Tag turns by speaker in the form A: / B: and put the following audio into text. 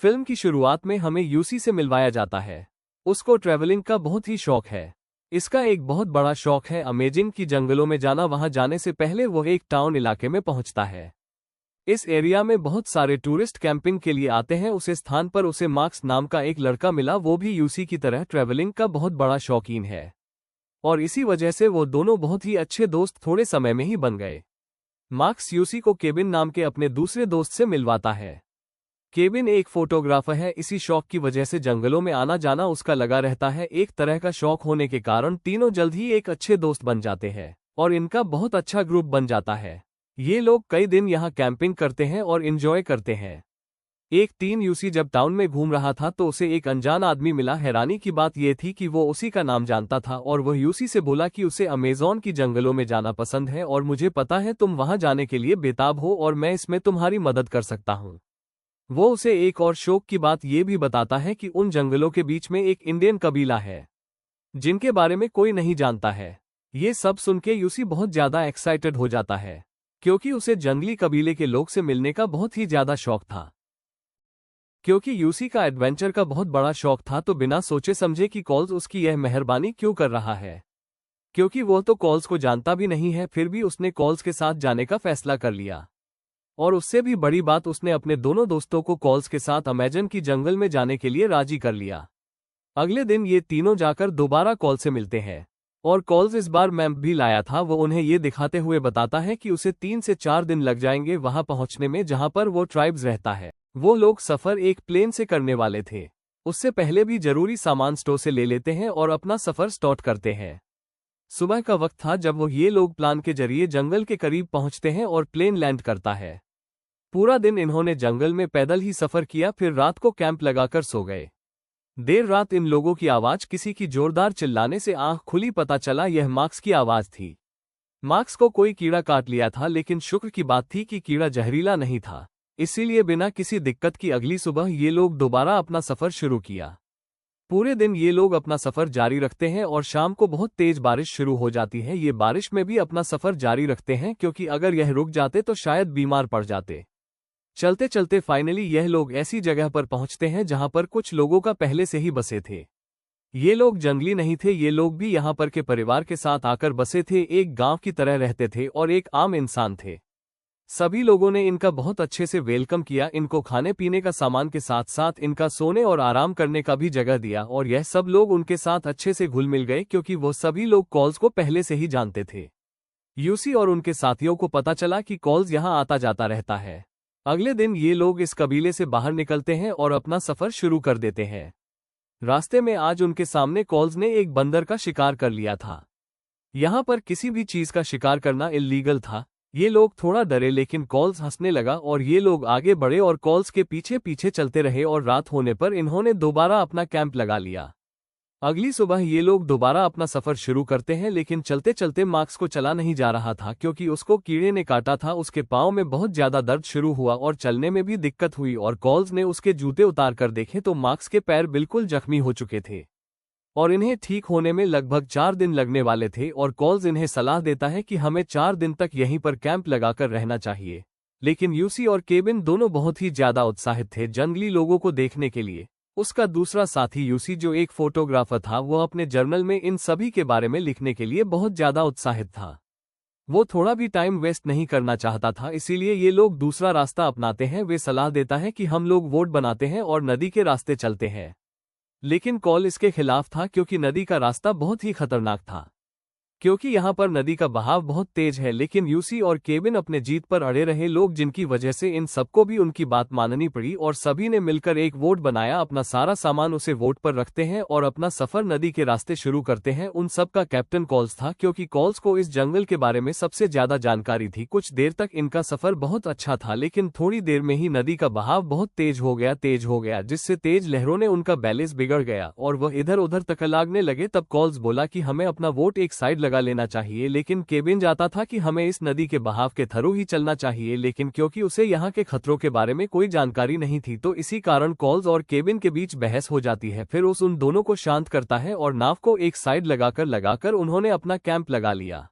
A: Film की शुरुआत में हमें यूसी से मिलवाया जाता है। उसको ट्रैवलिंग का बहुत ही शौक है। इसका एक बहुत बड़ा शौक है अमेजिंग की जंगलों में जाना। वहां जाने से पहले वो एक टाउन इलाके में पहुंचता है। इस एरिया में बहुत सारे टूरिस्ट कैंपिंग के लिए आते हैं। उस स्थान पर उसे मार्क्स नाम का एक लड़का मिला। वो भी यूसी की तरह ट्रैवलिंग का बहुत बड़ा शौकीन है और इसी वजह से वो दोनों बहुत ही अच्छे दोस्त थोड़े समय में ही बन गए। मार्क्स यूसी को केविन नाम के अपने दूसरे दोस्त से मिलवाता है। केविन एक फोटोग्राफर है। इसी शौक की वजह से जंगलों में आना जाना उसका लगा रहता है। एक तरह का शौक होने के कारण तीनों जल्द ही एक अच्छे दोस्त बन जाते हैं और इनका बहुत अच्छा ग्रुप बन जाता है। ये लोग कई दिन यहाँ कैंपिंग करते हैं और एंजॉय करते हैं। एक दिन यूसी जब टाउन में घूम रहा था तो उसे एक अनजान आदमी मिला। हैरानी की बात यह थी कि वो उसी का नाम जानता था और वह यूसी से बोला कि उसे अमेज़न की जंगलों में जाना पसंद है और मुझे पता है तुम वहां जाने के लिए बेताब हो और मैं इसमें तुम्हारी मदद कर सकता हूं। वो उसे एक और शौक की बात ये भी बताता है कि उन जंगलों के बीच में एक इंडियन कबीला है जिनके बारे में कोई नहीं जानता है। ये सब सुन के यूसी बहुत ज्यादा एक्साइटेड हो जाता है क्योंकि उसे जंगली कबीले के लोग से मिलने का बहुत ही ज्यादा शौक था। क्योंकि यूसी का एडवेंचर का बहुत बड़ा शौक था तो बिना सोचे समझे कि कॉल्स उसकी यह मेहरबानी क्यों कर रहा है, क्योंकि वो तो कॉल्स को जानता भी नहीं है, फिर भी उसने कॉल्स के साथ जाने का फैसला कर लिया। और उससे भी बड़ी बात, उसने अपने दोनों दोस्तों को कॉल्स के साथ अमेजन की जंगल में जाने के लिए राजी कर लिया। अगले दिन ये तीनों जाकर दोबारा कॉल से मिलते हैं और कॉल्स इस बार मैप भी लाया था। वो उन्हें ये दिखाते हुए बताता है कि उसे 3 से 4 दिन लग जाएंगे वहां पहुंचने में जहां पर वो ट्राइब्स रहता है। वो लोग सफर एक प्लेन से करने वाले थे। उससे पहले भी जरूरी सामान स्टोर से ले लेते हैं और अपना सफर स्टार्ट करते हैं। सुबह का वक्त था जब वो ये लोग प्लान के जरिए जंगल के करीब पहुंचते हैं और प्लेन लैंड करता है। पूरा दिन इन्होंने जंगल में पैदल ही सफर किया, फिर रात को कैंप लगाकर सो गए। देर रात इन लोगों की आवाज किसी की जोरदार चिल्लाने से आंख खुली, पता चला यह मार्क्स की आवाज थी। मार्क्स को कोई कीड़ा काट लिया था, लेकिन शुक्र की बात थी कि कीड़ा जहरीला नहीं था, इसीलिए बिना किसी दिक्कत की अगली सुबह ये लोग दोबारा अपना सफर शुरू किया। पूरे दिन ये लोग अपना सफर जारी रखते हैं और शाम को बहुत तेज बारिश शुरू हो जाती है। ये बारिश में भी अपना सफर जारी रखते हैं क्योंकि अगर यह रुक जाते तो शायद बीमार पड़ जाते। चलते चलते फाइनली यह लोग ऐसी जगह पर पहुंचते हैं जहां पर कुछ लोगों का पहले से ही बसे थे। ये लोग जंगली नहीं थे, ये लोग भी यहां पर के परिवार के साथ आकर बसे थे, एक गांव की तरह रहते थे और एक आम इंसान थे। सभी लोगों ने इनका बहुत अच्छे से वेलकम किया, इनको खाने पीने का सामान के साथ साथ इनका सोने और आराम करने का भी जगह दिया और यह सब लोग उनके साथ अच्छे से घुल मिल गए क्योंकि वो सभी लोग कॉल्स को पहले से ही जानते थे। यूसी और उनके साथियों को पता चला कि कॉल्स यहां आता जाता रहता है। अगले दिन ये लोग इस कबीले से बाहर निकलते हैं और अपना सफर शुरू कर देते हैं। रास्ते में आज उनके सामने कॉल्स ने एक बंदर का शिकार कर लिया था। यहां पर किसी भी चीज का शिकार करना इल्लीगल था। ये लोग थोड़ा डरे, लेकिन कॉल्स हंसने लगा और ये लोग आगे बढ़े और कॉल्स के पीछे पीछे चलते रहे और रात होने पर इन्होंने दोबारा अपना कैंप लगा लिया। अगली सुबह ये लोग दोबारा अपना सफर शुरू करते हैं, लेकिन चलते चलते मार्क्स को चला नहीं जा रहा था क्योंकि उसको कीड़े ने काटा था। उसके पांव में बहुत ज्यादा दर्द शुरू हुआ और चलने में भी दिक्कत हुई और कॉल्स ने उसके जूते उतार कर देखे तो मार्क्स के पैर बिल्कुल जख्मी हो चुके थे और इन्हें ठीक होने में लगभग 4 दिन लगने वाले थे। और कॉल्स इन्हें सलाह देता है कि हमें 4 दिन तक यहीं पर कैंप लगाकर रहना चाहिए। लेकिन यूसी और केविन दोनों बहुत ही ज्यादा उत्साहित थे जंगली लोगों को देखने के लिए। उसका दूसरा साथी यूसी जो एक फोटोग्राफर था, वो अपने जर्नल में इन सभी के बारे में लिखने के लिए बहुत ज्यादा उत्साहित था। वो थोड़ा भी टाइम वेस्ट नहीं करना चाहता था, इसीलिए ये लोग दूसरा रास्ता अपनाते हैं। वे सलाह देता है कि हम लोग वोट बनाते हैं और नदी के रास्ते चलते हैं। लेकिन कॉल इसके खिलाफ था क्योंकि नदी का रास्ता बहुत ही खतरनाक था, क्योंकि यहाँ पर नदी का बहाव बहुत तेज है। लेकिन यूसी और केविन अपने जीत पर अड़े रहे लोग, जिनकी वजह से इन सबको भी उनकी बात माननी पड़ी और सभी ने मिलकर एक वोट बनाया। अपना सारा सामान उसे वोट पर रखते हैं और अपना सफर नदी के रास्ते शुरू करते हैं। उन सब का कैप्टन कॉल्स था क्योंकि कॉल्स को इस जंगल के बारे में सबसे ज्यादा जानकारी थी। कुछ देर तक इनका सफर बहुत अच्छा था, लेकिन थोड़ी देर में ही नदी का बहाव बहुत तेज हो गया जिससे तेज लहरों ने उनका बैलेंस बिगड़ गया और वह इधर उधर तकलागने लगे। तब कॉल्स बोला कि हमें अपना वोट एक साइड लगा लेना चाहिए, लेकिन केविन जाता था कि हमें इस नदी के बहाव के थ्रू ही चलना चाहिए। लेकिन क्योंकि उसे यहाँ के खतरों के बारे में कोई जानकारी नहीं थी तो इसी कारण कॉल्स और केविन के बीच बहस हो जाती है। फिर उन दोनों को शांत करता है और नाव को एक साइड लगाकर उन्होंने अपना कैंप लगा लिया।